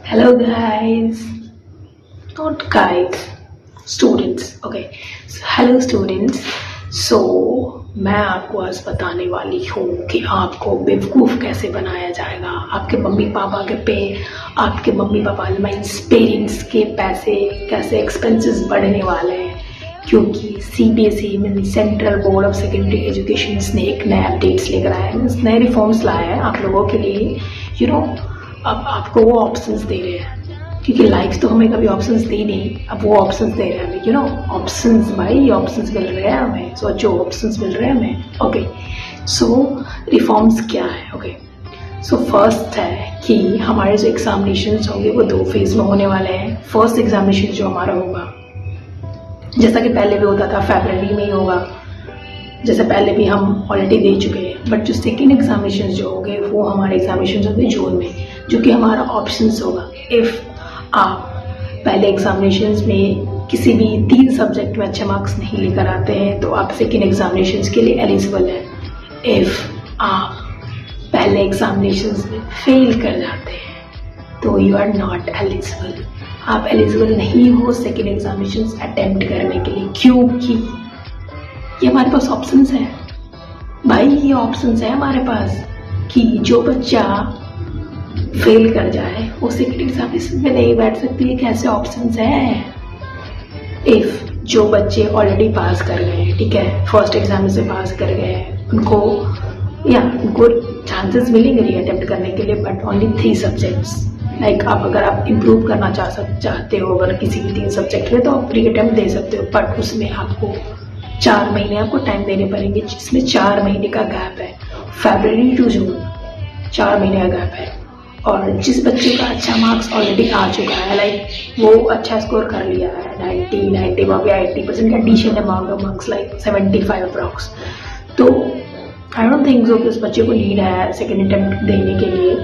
Hello guys, not guys, students. Okay, so hello students. So मैं आपको आज बताने वाली हूँ कि आपको बेवकूफ़ कैसे बनाया जाएगा। आपके मम्मी पापा आपके मम्मी पापा मीन्स पेरेंट्स के पैसे कैसे एक्सपेंसेस बढ़ने वाले हैं, क्योंकि CBSE means central board of secondary education ने एक नए अपडेट्स लेकर आया है, मीन्स नए रिफॉर्म्स लाया है आप लोगों के लिए। अब आपको वो ऑप्शंस दे रहे हैं, क्योंकि लाइफ तो हमें कभी ऑप्शंस दी नहीं, अब वो ऑप्शंस दे रहे हैं हमें। ऑप्शंस भाई, ऑप्शंस मिल रहे हैं हमें। सोचो, ऑप्शंस मिल रहे हैं हमें। ओके, सो रिफॉर्म्स क्या है? ओके, सो फर्स्ट है कि हमारे जो एग्जामिनेशंस होंगे वो 2 फेज में होने वाले हैं। फर्स्ट एग्जामिनेशन जो हमारा होगा, जैसा कि पहले भी होता था, फरवरी में ही होगा, जैसे पहले भी हम ऑलरेडी दे चुके हैं। बट जो सेकेंड एग्जामिनेशन जो होंगे वो हमारे एग्जामिनेशन होंगे जून में, जो कि हमारा ऑप्शंस होगा। इफ़ आप पहले एग्जामिनेशंस में किसी भी 3 सब्जेक्ट में अच्छे मार्क्स नहीं लेकर आते हैं तो आप सेकेंड एग्जामिनेशंस के लिए एलिजिबल हैं। इफ़ आप पहले एग्जामिनेशंस में फेल कर जाते हैं तो यू आर नॉट एलिजिबल। आप एलिजिबल नहीं हो सेकेंड एग्जामिनेशंस अटेम्प्ट करने के लिए, क्योंकि ये हमारे पास ऑप्शंस है भाई। ये ऑप्शंस है हमारे पास कि जो बच्चा फेल कर जाए वो सेकेंड एग्जामिनेशन में नहीं बैठ सकती है। कैसे ऑप्शंस हैं? इफ जो बच्चे ऑलरेडी पास कर गए, ठीक है, फर्स्ट एग्जाम से पास कर गए, उनको चांसेस मिलेंगे रीअटेम्प्ट करने के लिए, बट ओनली 3 सब्जेक्ट्स। लाइक अगर आप इम्प्रूव करना चाहते हो अगर किसी भी 3 सब्जेक्ट में, तो आप रीअटेम्प्ट दे सकते हो, बट उसमें आपको 4 महीने आपको टाइम देने पड़ेंगे, जिसमें 4 महीने का गैप है। फरवरी टू जून 4 महीने का गैप है। और जिस बच्चे का अच्छा मार्क्स ऑलरेडी आ चुका है, लाइक वो अच्छा स्कोर कर लिया है, 90 या 80% का decent amount of marks, like 75 approx, तो आई डोंट थिंक सो कि उस बच्चे को नीड है सेकेंड अटेम्प्ट देने के लिए,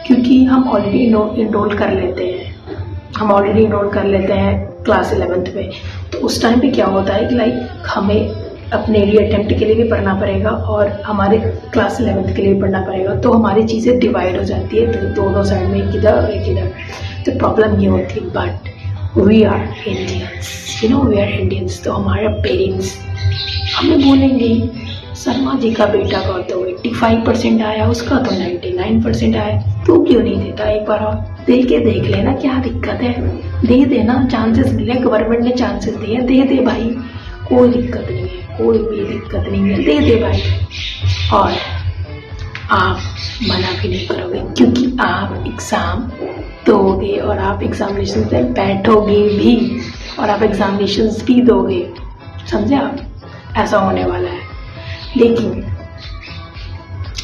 क्योंकि हम ऑलरेडी इनरोल कर लेते हैं क्लास 11th में। तो उस टाइम पे क्या होता है कि लाइक हमें अपने रीअटेम्प्ट के लिए भी पढ़ना पड़ेगा और हमारे क्लास 11th के लिए भी पढ़ना पड़ेगा, तो हमारी चीज़ें डिवाइड हो जाती है, तो दोनों साइड में एक इधर। तो प्रॉब्लम ये होती है। बट वी आर इंडियंस, तो हमारे पेरेंट्स हमें बोलेंगे शर्मा जी का बेटा का तो 85% आया, उसका तो 99% आया, तू क्यों नहीं देता? एक बार और दे के देख लेना, क्या दिक्कत है? दे देना, चांसेस मिले, गवर्नमेंट ने चांसेस दिए, दे दे भाई, कोई दिक्कत नहीं है, कोई भी दिक्कत नहीं है, दे दे भाई। और आप मना भी नहीं करोगे, क्योंकि आप एग्ज़ाम दोगे और आप एग्जामिनेशन से बैठोगे भी और आप एग्जामिनेशंस भी दोगे, समझे आप? ऐसा होने वाला है। लेकिन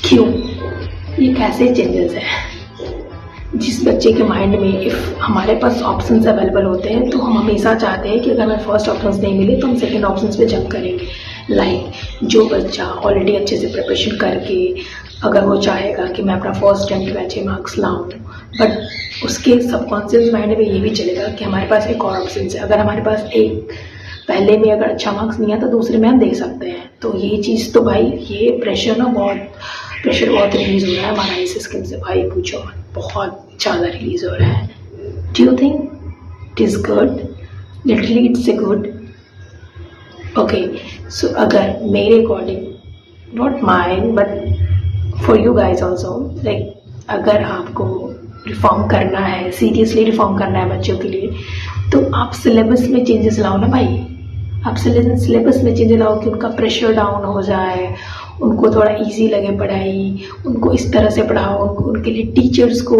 क्यों? ये कैसे चेंजेस है? जिस बच्चे के माइंड में इफ़ हमारे पास ऑप्शंस अवेलेबल होते हैं तो हम हमेशा चाहते हैं कि अगर हमें फर्स्ट ऑप्शंस नहीं मिले तो हम सेकंड ऑप्शंस पे जंप करेंगे। लाइक जो बच्चा ऑलरेडी अच्छे से प्रिपरेशन करके अगर वो चाहेगा कि मैं अपना फर्स्ट अटेम्प्ट में अच्छे मार्क्स लाऊं, बट उसके सबकॉन्शियस माइंड में ये भी चलेगा कि हमारे पास एक और ऑप्शन है। अगर हमारे पास एक पहले में अगर अच्छा मार्क्स नहीं आया तो दूसरे में हम दे सकते हैं। तो ये चीज़ तो भाई, ये प्रेशर बहुत रिलीज़ हो रहा है हमारा इस स्कीम से भाई, पूछो, बहुत ज़्यादा रिलीज़ हो रहा है। Do you think it is good? Literally it's a good. Okay, so अगर मेरे according, not mine but for you guys also, like अगर आपको रिफॉर्म करना है, सीरियसली रिफॉर्म करना है बच्चों के लिए, तो आप सिलेबस में चेंजेस लाओ ना भाई। आप सिलेबस में चेंजेस लाओ कि उनका प्रेशर डाउन हो जाए, उनको थोड़ा इजी लगे पढ़ाई, उनको इस तरह से पढ़ाओ, उनके लिए टीचर्स को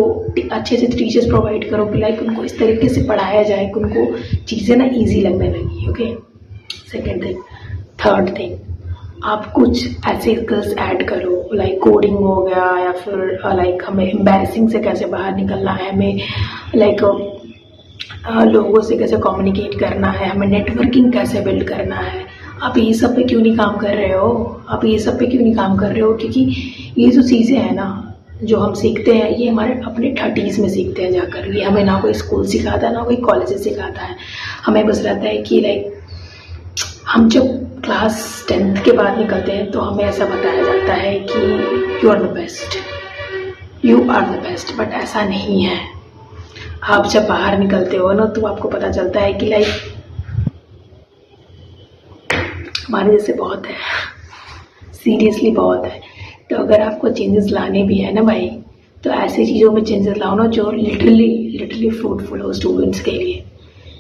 अच्छे से टीचर्स प्रोवाइड करो कि लाइक उनको इस तरीके से पढ़ाया जाए कि उनको चीज़ें ना ईजी लगने लगी। Okay, second thing. Third thing, आप कुछ ऐसे स्किल्स ऐड करो, लाइक कोडिंग हो गया, या फिर लाइक हमें एम्बैरेसिंग से कैसे बाहर निकलना है, हमें लाइक लोगों से कैसे कम्युनिकेट करना है, हमें नेटवर्किंग कैसे बिल्ड करना है। आप ये सब पे क्यों नहीं काम कर रहे हो? क्योंकि ये जो चीज़ें हैं ना जो हम सीखते हैं, ये हमारे अपने 30s में सीखते हैं जाकर। ये हमें ना कोई स्कूल सिखाता है, ना कोई कॉलेज सिखाता है। हमें बस रहता है कि लाइक हम जब क्लास 10th के बाद निकलते हैं तो हमें ऐसा बताया जाता है कि you are the best, but ऐसा नहीं है। आप जब बाहर निकलते हो ना तो आपको पता चलता है कि लाइक हमारे जैसे बहुत है, सीरियसली बहुत है। तो अगर आपको चेंजेस लाने भी है ना भाई, तो ऐसी चीज़ों में चेंजेस लाओ ना जो लिटरली फ्रूटफुल हो स्टूडेंट्स के लिए।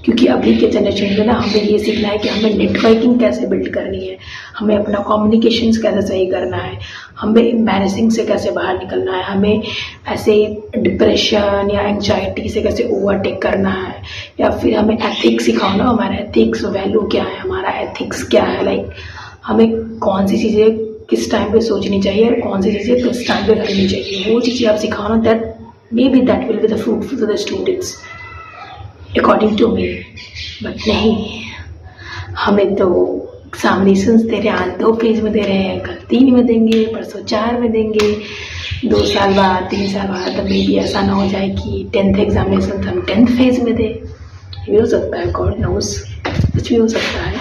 क्योंकि अभी के जनरेशन में ना हमें ये सीखना है कि हमें नेटवर्किंग कैसे बिल्ड करनी है, हमें अपना कम्युनिकेशंस कैसे सही करना है, हमें एम्बैरेसिंग से कैसे बाहर निकलना है, हमें ऐसे डिप्रेशन या एंग्जाइटी से कैसे ओवरटेक करना है, या फिर हमें एथिक्स सिखाओ ना, हमारा एथिक्स वैल्यू क्या है, हमारा एथिक्स क्या है, लाइक हमें कौन सी चीज़ें किस टाइम पे सोचनी चाहिए और कौन सी चीज़ें किस टाइम पे करनी चाहिए, वो चीज़ें आप सिखाओ ना, that may be that will be the fruitful to the students according to me. But नहीं, हमें तो एग्जामिनेशंस दे रहे हैं, आज 2 फेज में दे रहे हैं, कल 3 में देंगे, परसों 4 में देंगे, 2 साल बाद 3 साल बाद तो मे भी ऐसा ना हो जाए कि 10th एग्जामिनेशन हम 10th फेज में दे, ये हो सकता है, गॉड नोस, कुछ भी हो सकता है।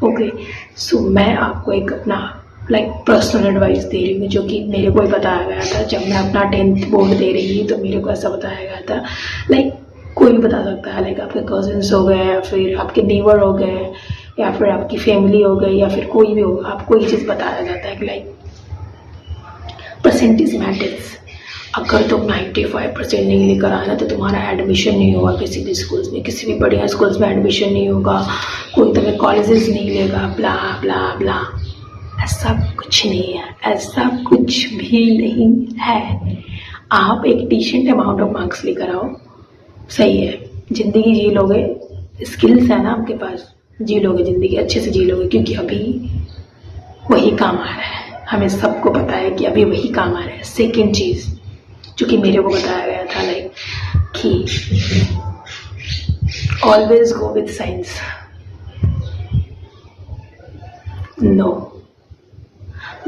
ओके, सो मैं आपको एक अपना लाइक पर्सनल एडवाइस दे रही हूँ जो कि मेरे को ही बताया गया था जब मैं अपना 10th बोर्ड दे रही थी, तो मेरे को ऐसा बताया गया था, लाइक कोई भी बता सकता है, लाइक आपके कजिन्स हो गए या फिर आपके नेबर हो गए या फिर आपकी फैमिली हो गई या फिर कोई भी हो, आपको ये चीज़ बताया जाता है कि लाइक परसेंटेज मैटर्स। अगर तुम 95% नहीं लेकर आना तो तुम्हारा एडमिशन नहीं होगा किसी भी स्कूल्स में, किसी भी बढ़िया स्कूल्स में एडमिशन नहीं होगा, कोई तुम्हें कॉलेजेस नहीं लेगा, ब्ला ब्ला ब्ला। ऐसा कुछ नहीं है, ऐसा कुछ भी नहीं है। आप एक डिसेंट अमाउंट ऑफ मार्क्स लेकर आओ, सही है, ज़िंदगी जी लोगे, स्किल्स है ना आपके पास, जी लोगे ज़िंदगी, अच्छे से जी लोगे, क्योंकि अभी वही काम आ रहा है, हमें सबको पता है कि अभी वही काम आ रहा है। सेकेंड चीज़ जो कि मेरे को बताया गया था, लाइक कि always go with science. No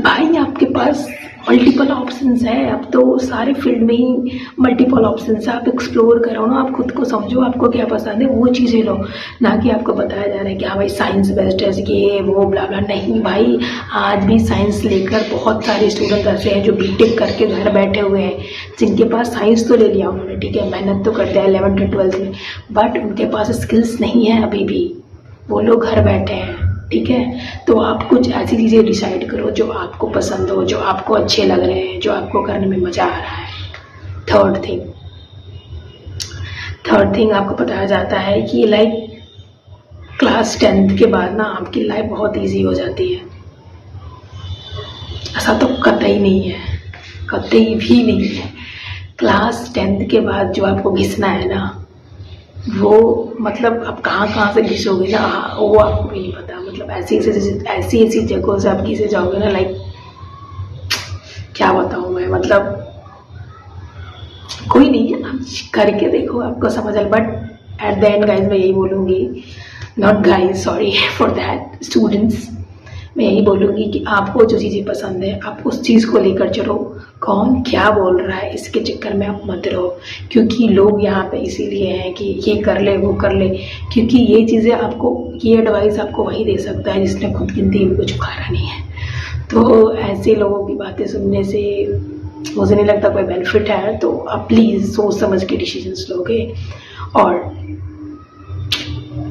भाई, आपके पास मल्टीपल ऑप्शंस है, अब तो सारे फील्ड में ही मल्टीपल ऑप्शंस है, आप एक्सप्लोर करो ना, आप खुद को समझो, आपको क्या पसंद है वो चीज़ें लो, ना कि आपको बताया जा रहा है कि हाँ भाई साइंस बेस्ट है, ये वो ब्ला ब्ला। नहीं भाई, आज भी साइंस लेकर बहुत सारे स्टूडेंट ऐसे हैं जो बीटेक करके घर बैठे हुए हैं, जिनके पास साइंस तो ले लिया उन्होंने, ठीक है, मेहनत तो करते हैं 11th और 12th में, बट उनके पास स्किल्स नहीं है अभी भी, वो लोग घर बैठे हैं, ठीक है। तो आप कुछ ऐसी चीज़ें डिसाइड करो जो आपको पसंद हो, जो आपको अच्छे लग रहे हैं, जो आपको करने में मज़ा आ रहा है। थर्ड थिंग आपको बताया जाता है कि लाइक क्लास 10th के बाद ना आपकी लाइफ बहुत इजी हो जाती है। ऐसा तो कतई नहीं है, कतई भी नहीं है। क्लास 10th के बाद जो आपको घिसना है ना, वो मतलब आप कहाँ से घिसोगे ना, वो आपको नहीं पता। मतलब ऐसी जगहों से आप घिसे जाओगे ना, लाइक क्या बताऊँ मैं, मतलब कोई नहीं है, आप करके देखो, आपको समझ आए। But at the end guys मैं यही बोलूँगी, not guys, sorry for that, students, मैं यही बोलूँगी कि आपको जो चीज़ें पसंद है आप उस चीज़ को लेकर चलो। कौन क्या बोल रहा है इसके चक्कर में आप मत रहो, क्योंकि लोग यहाँ पे इसीलिए हैं कि ये कर ले वो कर ले, क्योंकि ये चीज़ें आपको, ये एडवाइस आपको वही दे सकता है जिसने खुद गिनती में कुछ उखाड़ा नहीं है। तो ऐसे लोगों की बातें सुनने से मुझे नहीं लगता कोई बेनिफिट है। तो आप प्लीज़ सोच समझ के डिसीजंस लोगे। और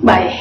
बाय।